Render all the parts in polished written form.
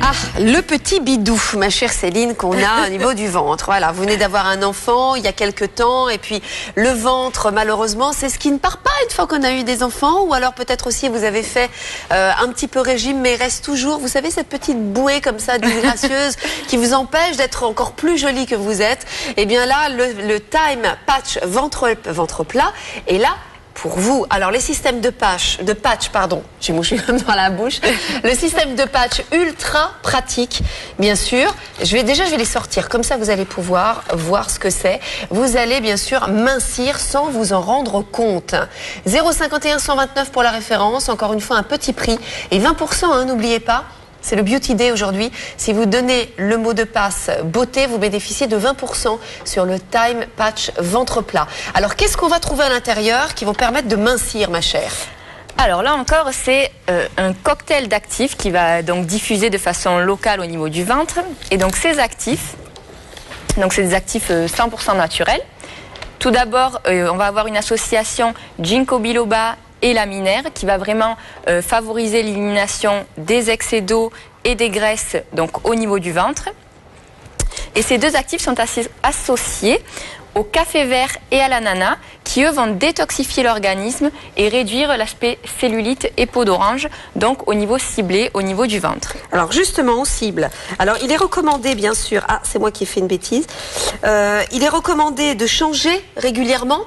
Ah, le petit bidou, ma chère Céline, qu'on a au niveau du ventre. Voilà, vous venez d'avoir un enfant il y a quelques temps, et puis le ventre, malheureusement, c'est ce qui ne part pas une fois qu'on a eu des enfants, ou alors peut-être aussi vous avez fait un petit peu régime, mais il reste toujours, vous savez, cette petite bouée comme ça, disgracieuse, qui vous empêche d'être encore plus jolie que vous êtes. Et bien là, le Time Patch ventre plat est là pour vous. Alors les systèmes de patch, pardon, j'ai mouché dans la bouche. Le système de patch ultra pratique, bien sûr. Je vais les sortir, comme ça vous allez pouvoir voir ce que c'est. Vous allez bien sûr mincir sans vous en rendre compte. 0,51 129 pour la référence, encore une fois un petit prix et 20%, hein, n'oubliez pas. C'est le Beauty Day aujourd'hui. Si vous donnez le mot de passe beauté, vous bénéficiez de 20% sur le Time Patch ventre plat. Alors, qu'est-ce qu'on va trouver à l'intérieur qui vont permettre de mincir, ma chère ? Alors là encore, c'est un cocktail d'actifs qui va donc diffuser de façon locale au niveau du ventre. Et donc ces actifs, c'est des actifs 100% naturels. Tout d'abord, on va avoir une association ginkgo biloba et laminaire qui va vraiment favoriser l'élimination des excès d'eau et des graisses donc au niveau du ventre. Et ces deux actifs sont associés au café vert et à l'ananas qui eux vont détoxifier l'organisme et réduire l'aspect cellulite et peau d'orange, donc au niveau ciblé, au niveau du ventre. Alors justement, on cible. Alors il est recommandé bien sûr, c'est moi qui ai fait une bêtise, il est recommandé de changer régulièrement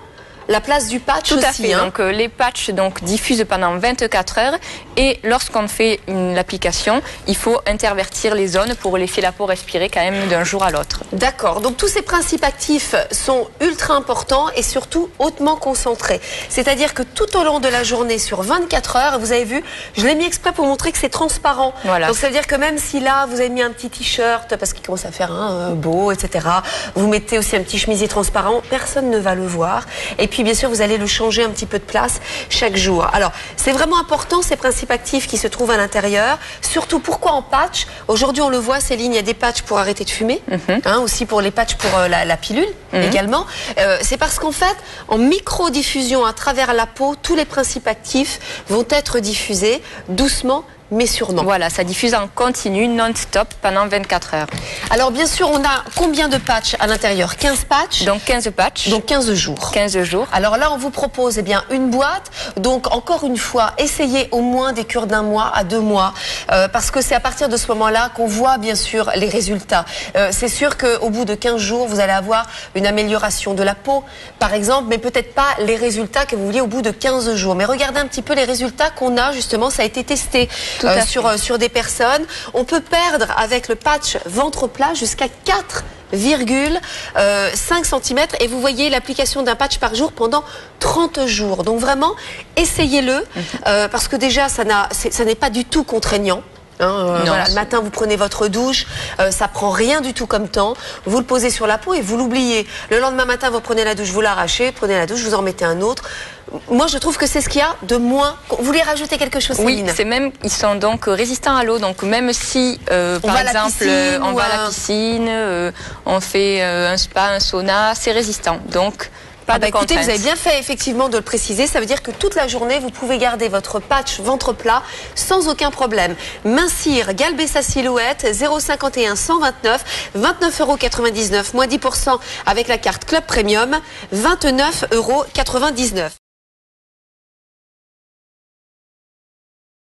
la place du patch. Tout à fait. Hein. Donc les patchs diffusent pendant 24 heures et lorsqu'on fait l'application, il faut intervertir les zones pour laisser la peau respirer quand même d'un jour à l'autre. D'accord. Donc tous ces principes actifs sont ultra importants et surtout hautement concentrés. C'est-à-dire que tout au long de la journée, sur 24 heures, vous avez vu, je l'ai mis exprès pour montrer que c'est transparent. Voilà. Donc ça veut dire que même si là, vous avez mis un petit t-shirt parce qu'il commence à faire beau, etc. Vous mettez aussi un petit chemisier transparent, personne ne va le voir. Et puis bien sûr, vous allez le changer un petit peu de place chaque jour. Alors, c'est vraiment important ces principes actifs qui se trouvent à l'intérieur. Surtout, pourquoi en patch? Aujourd'hui, on le voit, Céline, il y a des patchs pour arrêter de fumer, aussi pour les patchs pour la pilule également. C'est parce qu'en fait, en micro-diffusion à travers la peau, tous les principes actifs vont être diffusés doucement, mais sûrement. Voilà, ça diffuse en continu, non-stop, pendant 24 heures. Alors bien sûr, on a combien de patchs à l'intérieur? 15 patchs. Donc 15 patchs. Donc 15 jours. 15 jours. Alors là, on vous propose bien une boîte. Donc encore une fois, essayez au moins des cures d'1 mois à 2 mois. Parce que c'est à partir de ce moment-là qu'on voit bien sûr les résultats. C'est sûr qu'au bout de 15 jours, vous allez avoir une amélioration de la peau, par exemple, mais peut-être pas les résultats que vous vouliez au bout de 15 jours. Mais regardez un petit peu les résultats qu'on a, justement, ça a été testé. Sur des personnes. On peut perdre avec le patch ventre plat jusqu'à 4,5 cm et vous voyez l'application d'un patch par jour pendant 30 jours. Donc vraiment, essayez-le parce que déjà, ça n'est pas du tout contraignant. Voilà, le matin, vous prenez votre douche, ça prend rien du tout comme temps. Vous le posez sur la peau et vous l'oubliez. Le lendemain matin, vous prenez la douche, vous l'arrachez, prenez la douche, vous en mettez un autre. Moi, je trouve que c'est ce qu'il y a de moins. Vous voulez rajouter quelque chose, Céline? Oui, c'est même, ils sont donc résistants à l'eau. Donc même si, par exemple, on va à la piscine, on fait un spa, un sauna, c'est résistant. Donc écoutez, vous avez bien fait effectivement de le préciser. Ça veut dire que toute la journée, vous pouvez garder votre patch ventre plat sans aucun problème. Mincir, galber sa silhouette, 0,51 129, 29,99 €, moins 10% avec la carte Club Premium, 29,99 €.